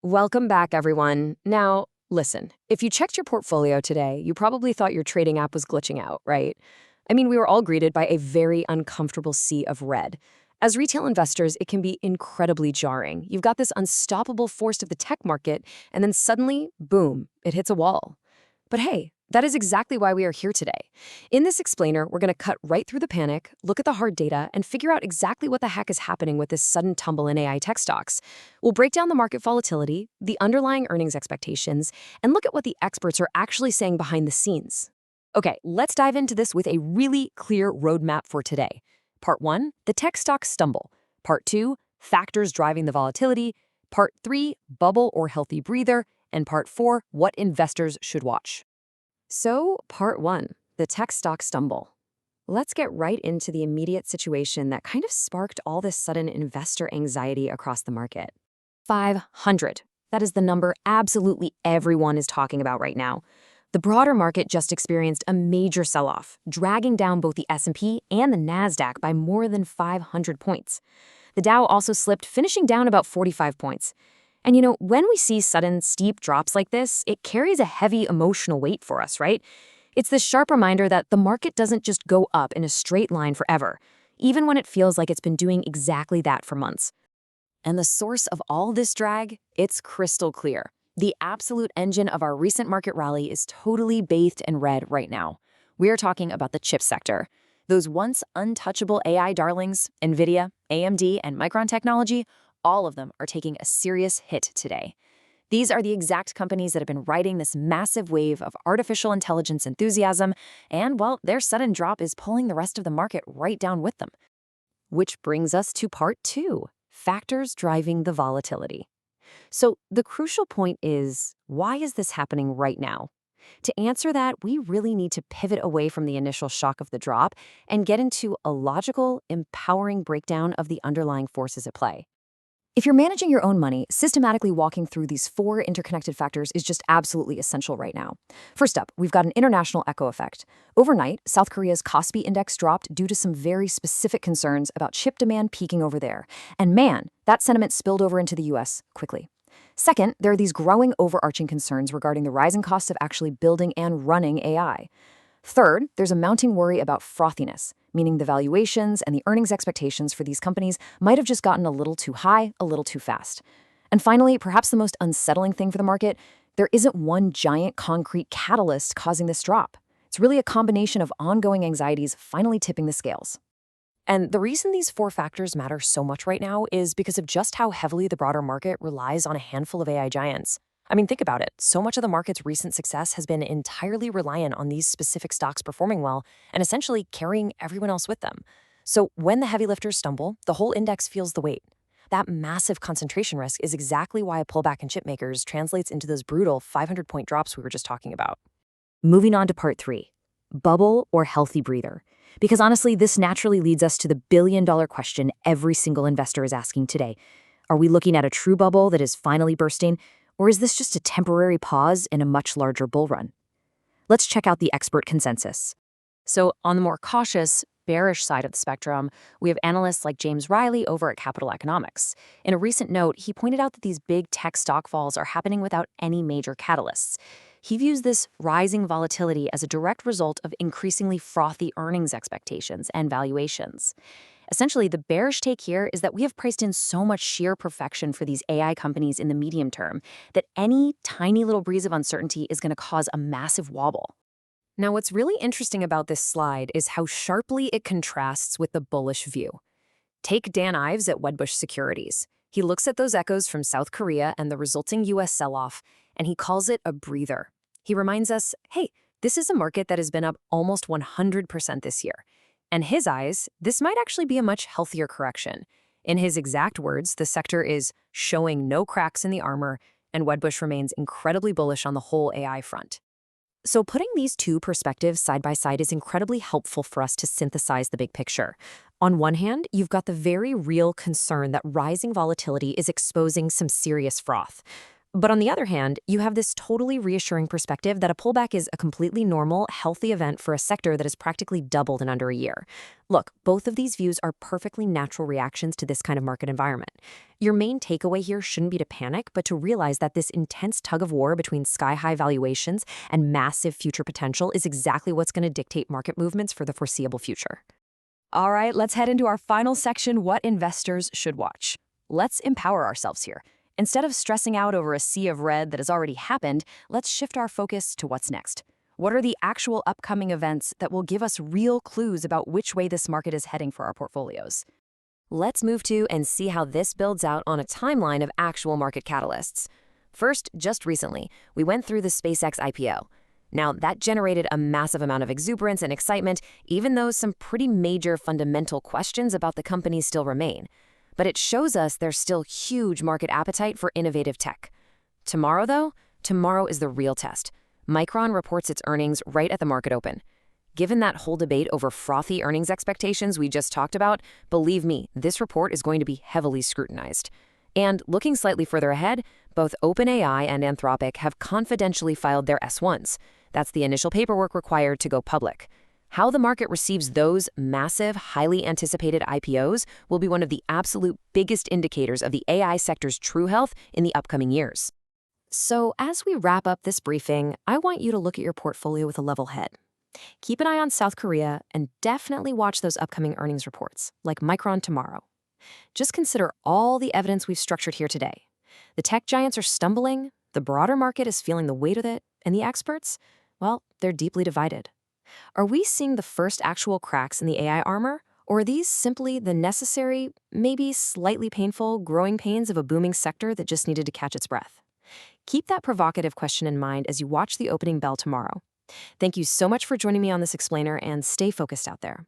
Welcome back, everyone. Now, listen, if you checked your portfolio today, you probably thought your trading app was glitching out, right? I mean, we were all greeted by a very uncomfortable sea of red. As retail investors, it can be incredibly jarring. You've got this unstoppable force of the tech market, and then suddenly, boom, it hits a wall. But hey, that is exactly why we are here today. In this explainer, we're going to cut right through the panic, look at the hard data, and figure out exactly what the heck is happening with this sudden tumble in AI tech stocks. We'll break down the market volatility, the underlying earnings expectations, and look at what the experts are actually saying behind the scenes. Okay, let's dive into this with a really clear roadmap for today. Part 1, the tech stocks stumble. Part 2, factors driving the volatility. Part 3, bubble or healthy breather. And Part 4, what investors should watch. So, Part 1, the tech stock stumble. Let's get right into the immediate situation that kind of sparked all this sudden investor anxiety across the market. 500. That is the number absolutely everyone is talking about right now. The broader market just experienced a major sell-off, dragging down both the S&P and the NASDAQ by more than 500 points. The Dow also slipped, finishing down about 45 points. And when we see sudden, steep drops like this, it carries a heavy emotional weight for us, right? It's this sharp reminder that the market doesn't just go up in a straight line forever, even when it feels like it's been doing exactly that for months. And the source of all this drag, it's crystal clear. The absolute engine of our recent market rally is totally bathed in red right now. We are talking about the chip sector. Those once untouchable AI darlings, Nvidia, AMD, and Micron Technology, all of them are taking a serious hit today. These are the exact companies that have been riding this massive wave of artificial intelligence enthusiasm, and, well, their sudden drop is pulling the rest of the market right down with them. Which brings us to Part 2, factors driving the volatility. So the crucial point is, why is this happening right now? To answer that, we really need to pivot away from the initial shock of the drop and get into a logical, empowering breakdown of the underlying forces at play. If you're managing your own money, systematically walking through these 4 interconnected factors is just absolutely essential right now. First up, we've got an international echo effect. Overnight, South Korea's Kospi index dropped due to some very specific concerns about chip demand peaking over there. And man, that sentiment spilled over into the US quickly. Second, there are these growing overarching concerns regarding the rising costs of actually building and running AI. Third, there's a mounting worry about frothiness, meaning the valuations and the earnings expectations for these companies might have just gotten a little too high, a little too fast. And finally, perhaps the most unsettling thing for the market, there isn't one giant concrete catalyst causing this drop. It's really a combination of ongoing anxieties finally tipping the scales. And the reason these 4 factors matter so much right now is because of just how heavily the broader market relies on a handful of AI giants. I mean, think about it. So much of the market's recent success has been entirely reliant on these specific stocks performing well and essentially carrying everyone else with them. So when the heavy lifters stumble, the whole index feels the weight. That massive concentration risk is exactly why a pullback in chipmakers translates into those brutal 500-point drops we were just talking about. Moving on to Part 3, bubble or healthy breather. Because honestly, this naturally leads us to the billion-dollar question every single investor is asking today. Are we looking at a true bubble that is finally bursting? Or is this just a temporary pause in a much larger bull run? Let's check out the expert consensus. So on the more cautious, bearish side of the spectrum, we have analysts like James Riley over at Capital Economics. In a recent note, he pointed out that these big tech stock falls are happening without any major catalysts. He views this rising volatility as a direct result of increasingly frothy earnings expectations and valuations. Essentially, the bearish take here is that we have priced in so much sheer perfection for these AI companies in the medium term that any tiny little breeze of uncertainty is going to cause a massive wobble. Now, what's really interesting about this slide is how sharply it contrasts with the bullish view. Take Dan Ives at Wedbush Securities. He looks at those echoes from South Korea and the resulting US sell-off, and he calls it a breather. He reminds us, hey, this is a market that has been up almost 100% this year. In his eyes, this might actually be a much healthier correction. In his exact words, the sector is showing no cracks in the armor, and Wedbush remains incredibly bullish on the whole AI front. So putting these 2 perspectives side by side is incredibly helpful for us to synthesize the big picture. On one hand, you've got the very real concern that rising volatility is exposing some serious froth. But on the other hand, you have this totally reassuring perspective that a pullback is a completely normal, healthy event for a sector that has practically doubled in under a year. Look, both of these views are perfectly natural reactions to this kind of market environment. Your main takeaway here shouldn't be to panic, but to realize that this intense tug of war between sky-high valuations and massive future potential is exactly what's going to dictate market movements for the foreseeable future. All right, let's head into our final section, what investors should watch. Let's empower ourselves here. Instead of stressing out over a sea of red that has already happened, let's shift our focus to what's next. What are the actual upcoming events that will give us real clues about which way this market is heading for our portfolios? Let's move to and see how this builds out on a timeline of actual market catalysts. First, just recently, we went through the SpaceX IPO. Now, that generated a massive amount of exuberance and excitement, even though some pretty major fundamental questions about the company still remain. But it shows us there's still huge market appetite for innovative tech. Tomorrow, though, tomorrow is the real test. Micron reports its earnings right at the market open. Given that whole debate over frothy earnings expectations we just talked about, believe me, this report is going to be heavily scrutinized. And looking slightly further ahead, both OpenAI and Anthropic have confidentially filed their S1s. That's the initial paperwork required to go public. How the market receives those massive, highly anticipated IPOs will be one of the absolute biggest indicators of the AI sector's true health in the upcoming years. So as we wrap up this briefing, I want you to look at your portfolio with a level head. Keep an eye on South Korea and definitely watch those upcoming earnings reports, like Micron tomorrow. Just consider all the evidence we've structured here today. The tech giants are stumbling, the broader market is feeling the weight of it, and the experts, well, they're deeply divided. Are we seeing the first actual cracks in the AI armor, or are these simply the necessary, maybe slightly painful, growing pains of a booming sector that just needed to catch its breath? Keep that provocative question in mind as you watch the opening bell tomorrow. Thank you so much for joining me on this explainer, and stay focused out there.